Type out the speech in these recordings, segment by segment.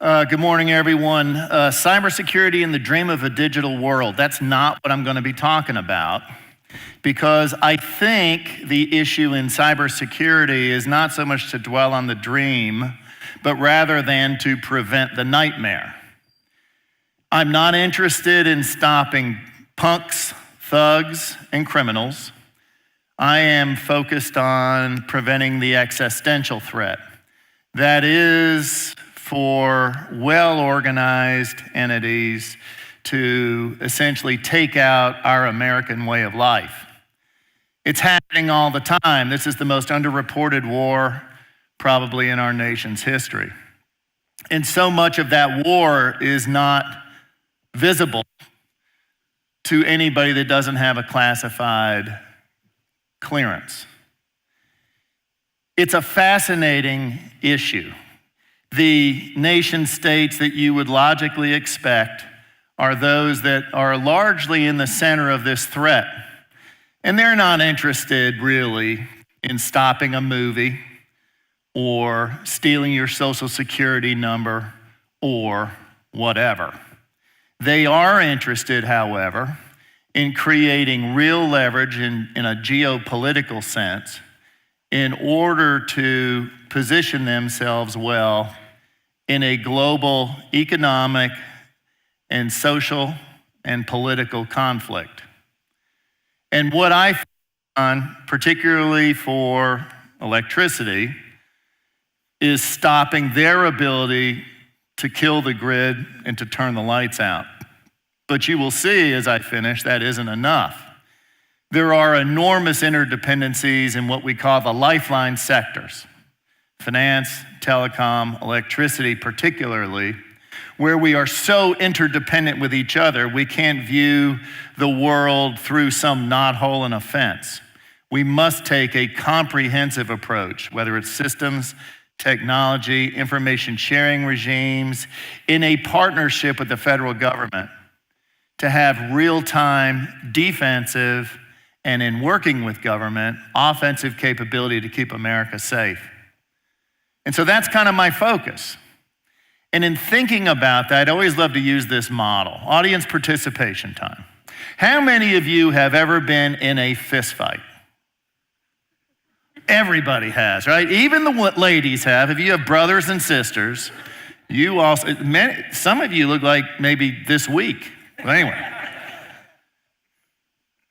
Good morning, everyone. Cybersecurity and the dream of a digital world. That's not what I'm going to be talking about, because I think the issue in cybersecurity is not so much to dwell on the dream, but rather than to prevent the nightmare. I'm not interested in stopping punks, thugs, and criminals. I am focused on preventing the existential threat. That is for well-organized entities to essentially take out our American way of life. It's happening all the time. This is the most underreported war probably in our nation's history. And so much of that war is not visible to anybody that doesn't have a classified clearance. It's a fascinating issue. The nation states that you would logically expect are those that are largely in the center of this threat. And they're not interested really in stopping a movie or stealing your social security number or whatever. They are interested, however, in creating real leverage in a geopolitical sense in order to position themselves well in a global economic and social and political conflict. And what I found, particularly for electricity, is stopping their ability to kill the grid and to turn the lights out. But you will see as I finish, that isn't enough. There are enormous interdependencies in what we call the lifeline sectors: finance, telecom, electricity particularly, where we are so interdependent with each other, we can't view the world through some knothole in a fence. We must take a comprehensive approach, whether it's systems, technology, information sharing regimes, in a partnership with the federal government to have real-time defensive and, in working with government, offensive capability to keep America safe. And so that's kind of my focus. And in thinking about that, I always love to use this model: audience participation time. How many of you have ever been in a fist fight? Everybody has, right? Even the ladies have. If you have brothers and sisters, you also, some of you look like maybe this week. But anyway,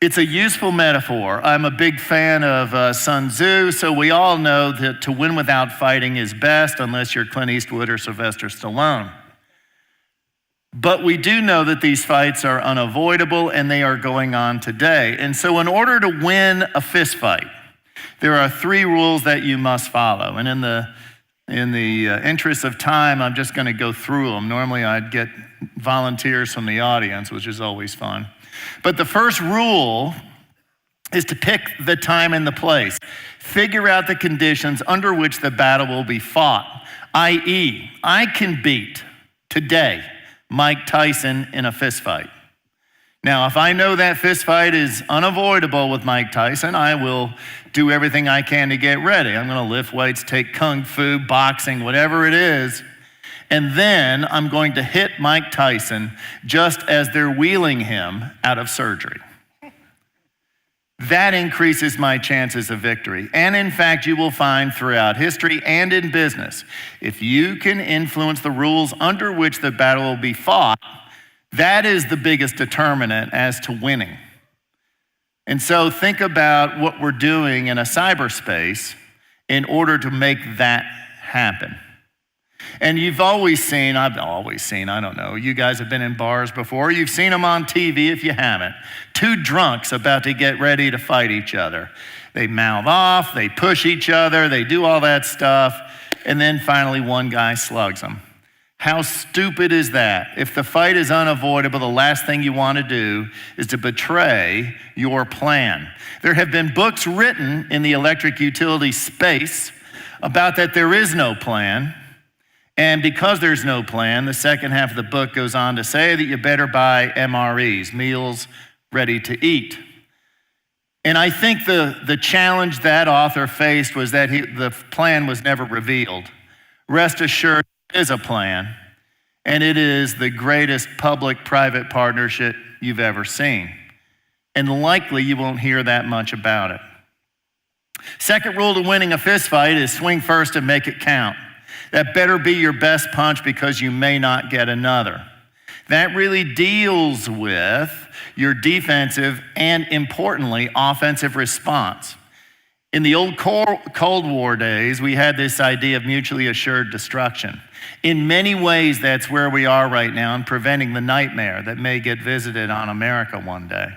it's a useful metaphor. I'm a big fan of Sun Tzu, so we all know that to win without fighting is best, unless you're Clint Eastwood or Sylvester Stallone. But we do know that these fights are unavoidable and they are going on today. And so in order to win a fist fight, there are 3 rules that you must follow. And in the interest of time, I'm just going to go through them. Normally I'd get volunteers from the audience, which is always fun. But the first rule is to pick the time and the place. Figure out the conditions under which the battle will be fought, i.e., I can beat today Mike Tyson in a fist fight. Now, if I know that fist fight is unavoidable with Mike Tyson, I will do everything I can to get ready. I'm going to lift weights, take kung fu, boxing, whatever it is. And then I'm going to hit Mike Tyson just as they're wheeling him out of surgery. That increases my chances of victory. And in fact, you will find throughout history and in business, if you can influence the rules under which the battle will be fought, that is the biggest determinant as to winning. And so think about what we're doing in a cyberspace in order to make that happen. And you've always seen, I don't know, you guys have been in bars before, you've seen them on TV if you haven't. 2 drunks about to get ready to fight each other. They mouth off, they push each other, they do all that stuff, and then finally one guy slugs them. How stupid is that? If the fight is unavoidable, the last thing you want to do is to betray your plan. There have been books written in the electric utility space about that there is no plan. And because there's no plan, the second half of the book goes on to say that you better buy MREs, meals ready to eat. And I think the challenge that author faced was that the plan was never revealed. Rest assured, there is a plan. And it is the greatest public-private partnership you've ever seen. And likely you won't hear that much about it. Second rule to winning a fist fight is swing first and make it count. That better be your best punch because you may not get another. That really deals with your defensive and, importantly, offensive response. In the old Cold War days, we had this idea of mutually assured destruction. In many ways, that's where we are right now in preventing the nightmare that may get visited on America one day.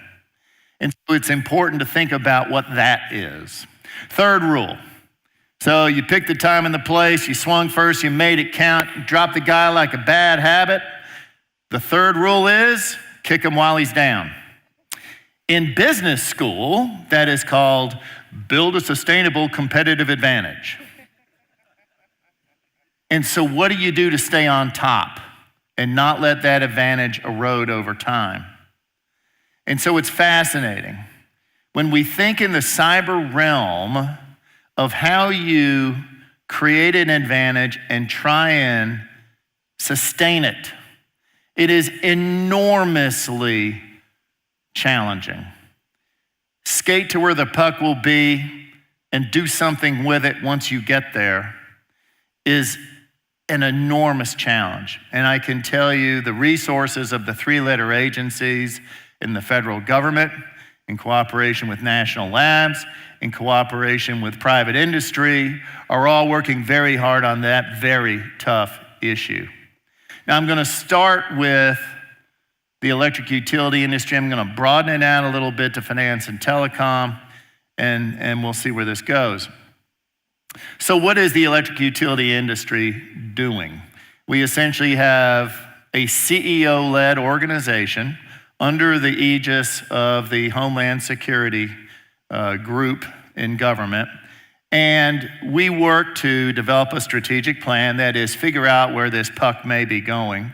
And so it's important to think about what that is. Third rule. So you picked the time and the place, you swung first, you made it count, you dropped the guy like a bad habit. The third rule is kick him while he's down. In business school, that is called build a sustainable competitive advantage. And so what do you do to stay on top and not let that advantage erode over time? And so it's fascinating. When we think in the cyber realm of how you create an advantage and try and sustain it, it is enormously challenging. Skate to where the puck will be and do something with it once you get there is an enormous challenge. And I can tell you the resources of the three-letter agencies in the federal government, in cooperation with national labs, in cooperation with private industry, are all working very hard on that very tough issue. Now I'm gonna start with the electric utility industry. I'm gonna broaden it out a little bit to finance and telecom, and we'll see where this goes. So what is the electric utility industry doing? We essentially have a CEO-led organization under the aegis of the Homeland Security group in government. And we work to develop a strategic plan, that is, figure out where this puck may be going.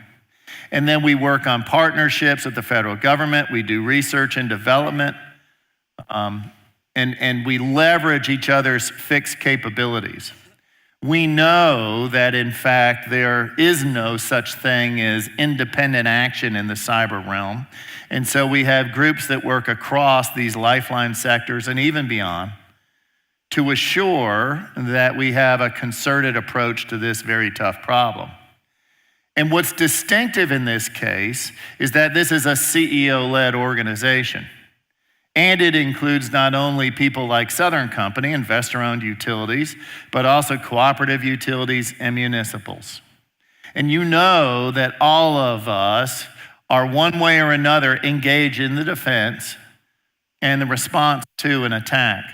And then we work on partnerships with the federal government. We do research and development. And we leverage each other's fixed capabilities. We know that, in fact, there is no such thing as independent action in the cyber realm. And so we have groups that work across these lifeline sectors and even beyond to assure that we have a concerted approach to this very tough problem. And what's distinctive in this case is that this is a CEO-led organization. And it includes not only people like Southern Company, investor-owned utilities, but also cooperative utilities and municipals. And you know that all of us are one way or another engaged in the defense and the response to an attack.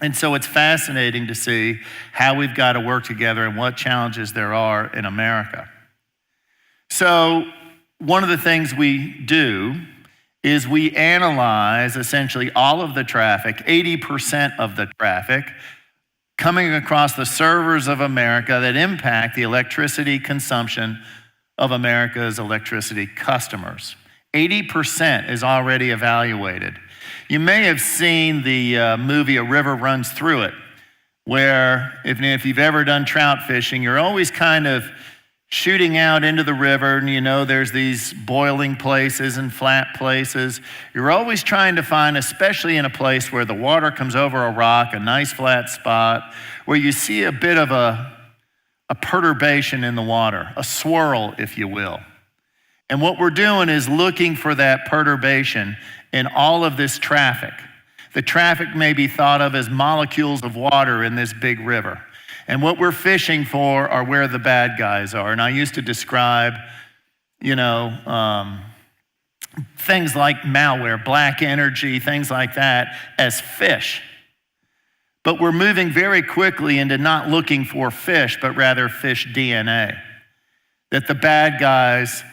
And so it's fascinating to see how we've got to work together and what challenges there are in America. So one of the things we do is we analyze essentially all of the traffic, 80% of the traffic, coming across the servers of America that impact the electricity consumption of America's electricity customers. 80% is already evaluated. You may have seen the movie A River Runs Through It, where if you've ever done trout fishing, you're always kind of shooting out into the river, and you know there's these boiling places and flat places. You're always trying to find, especially in a place where the water comes over a rock, a nice flat spot, where you see a bit of a perturbation in the water, a swirl, if you will. And what we're doing is looking for that perturbation in all of this traffic. The traffic may be thought of as molecules of water in this big river. And what we're fishing for are where the bad guys are. And I used to describe, things like malware, black energy, things like that as fish. But we're moving very quickly into not looking for fish, but rather fish DNA. That the bad guys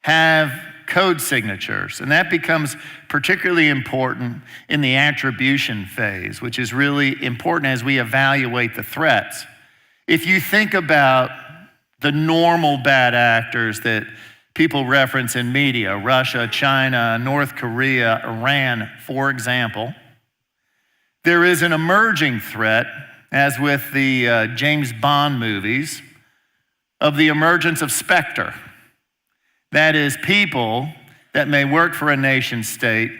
have code signatures. And that becomes particularly important in the attribution phase, which is really important as we evaluate the threats. If you think about the normal bad actors that people reference in media, Russia, China, North Korea, Iran, for example, there is an emerging threat, as with the James Bond movies, of the emergence of Spectre. That is, people that may work for a nation state,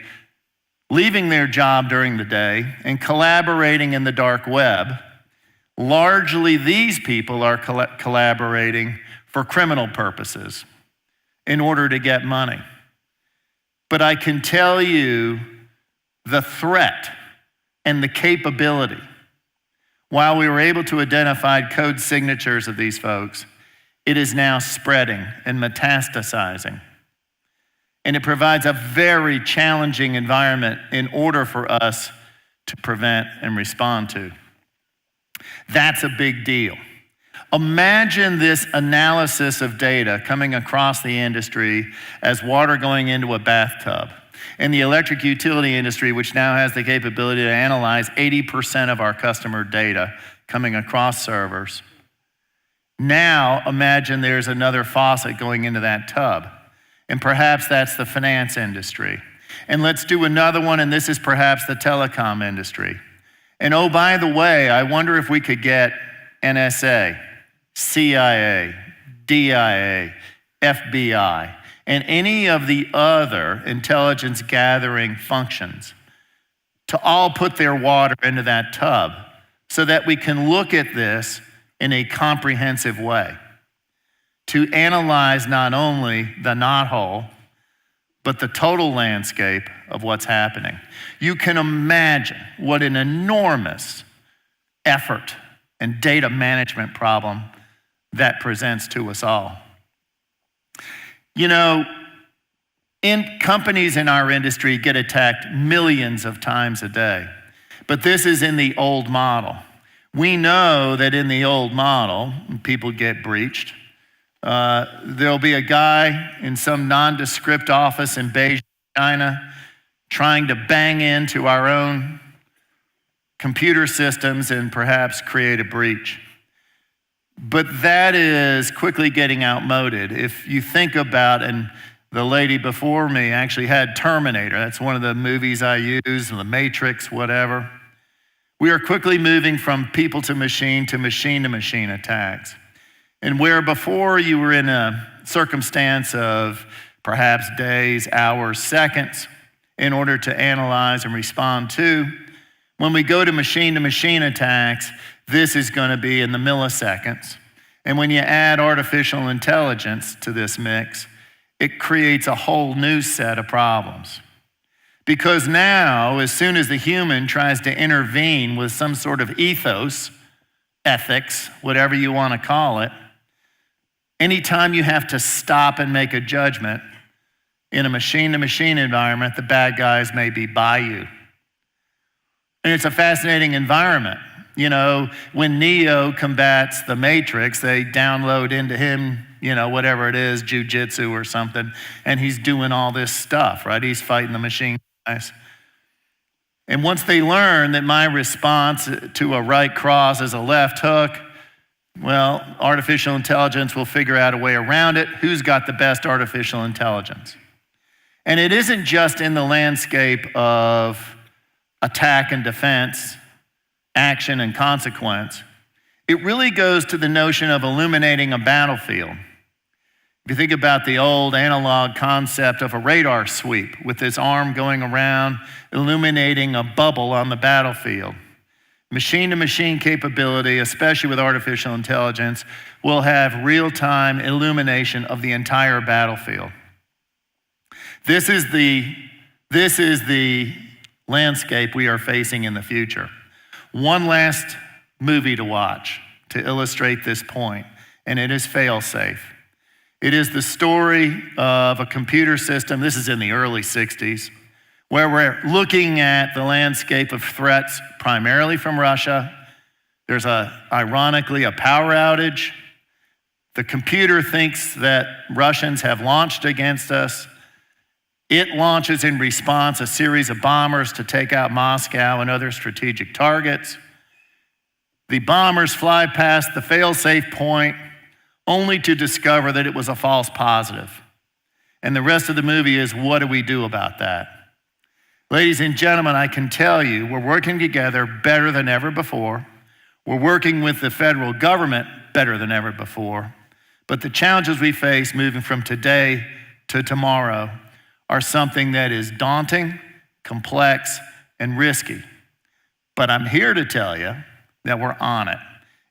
leaving their job during the day and collaborating in the dark web. Largely, these people are collaborating for criminal purposes in order to get money. But I can tell you the threat and the capability, while we were able to identify code signatures of these folks, it is now spreading and metastasizing. And it provides a very challenging environment in order for us to prevent and respond to. That's a big deal. Imagine this analysis of data coming across the industry as water going into a bathtub. In the electric utility industry, which now has the capability to analyze 80% of our customer data coming across servers. Now imagine there's another faucet going into that tub. And perhaps that's the finance industry. And let's do another one, and this is perhaps the telecom industry. And oh, by the way, I wonder if we could get NSA, CIA, DIA, FBI, and any of the other intelligence gathering functions to all put their water into that tub so that we can look at this in a comprehensive way, to analyze not only the knothole, but the total landscape of what's happening. You can imagine what an enormous effort and data management problem that presents to us all. You know, companies in our industry get attacked millions of times a day, but this is in the old model. We know that in the old model, people get breached. There'll be a guy in some nondescript office in Beijing, China, trying to bang into our own computer systems and perhaps create a breach. But that is quickly getting outmoded. If you think about, and the lady before me actually had Terminator, that's one of the movies I use, The Matrix, whatever. We are quickly moving from people to machine attacks. And where before you were in a circumstance of perhaps days, hours, seconds in order to analyze and respond to, when we go to machine attacks, this is going to be in the milliseconds. And when you add artificial intelligence to this mix, it creates a whole new set of problems. Because now, as soon as the human tries to intervene with some sort of ethos, ethics, whatever you want to call it, anytime you have to stop and make a judgment in a machine-to-machine environment, the bad guys may be by you. And it's a fascinating environment. You know, when Neo combats the Matrix, they download into him, you know, whatever it is, jujitsu or something, and he's doing all this stuff, right? He's fighting the machine guys. And once they learn that my response to a right cross is a left hook, well, artificial intelligence will figure out a way around it. Who's got the best artificial intelligence? And it isn't just in the landscape of attack and defense, action and consequence. It really goes to the notion of illuminating a battlefield. If you think about the old analog concept of a radar sweep with this arm going around, illuminating a bubble on the battlefield. Machine-to-machine capability, especially with artificial intelligence, will have real-time illumination of the entire battlefield. This is the landscape we are facing in the future. One last movie to watch to illustrate this point, and it is Failsafe. It is the story of a computer system, this is in the early 60s, where we're looking at the landscape of threats primarily from Russia. There's ironically a power outage. The computer thinks that Russians have launched against us. It launches in response a series of bombers to take out Moscow and other strategic targets. The bombers fly past the fail-safe point only to discover that it was a false positive. And the rest of the movie is, what do we do about that? Ladies and gentlemen, I can tell you we're working together better than ever before. We're working with the federal government better than ever before. But the challenges we face moving from today to tomorrow are something that is daunting, complex, and risky. But I'm here to tell you that we're on it.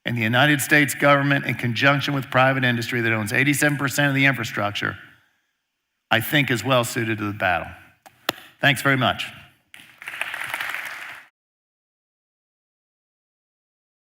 And the United States government, in conjunction with private industry that owns 87% of the infrastructure, I think is well suited to the battle. Thanks very much.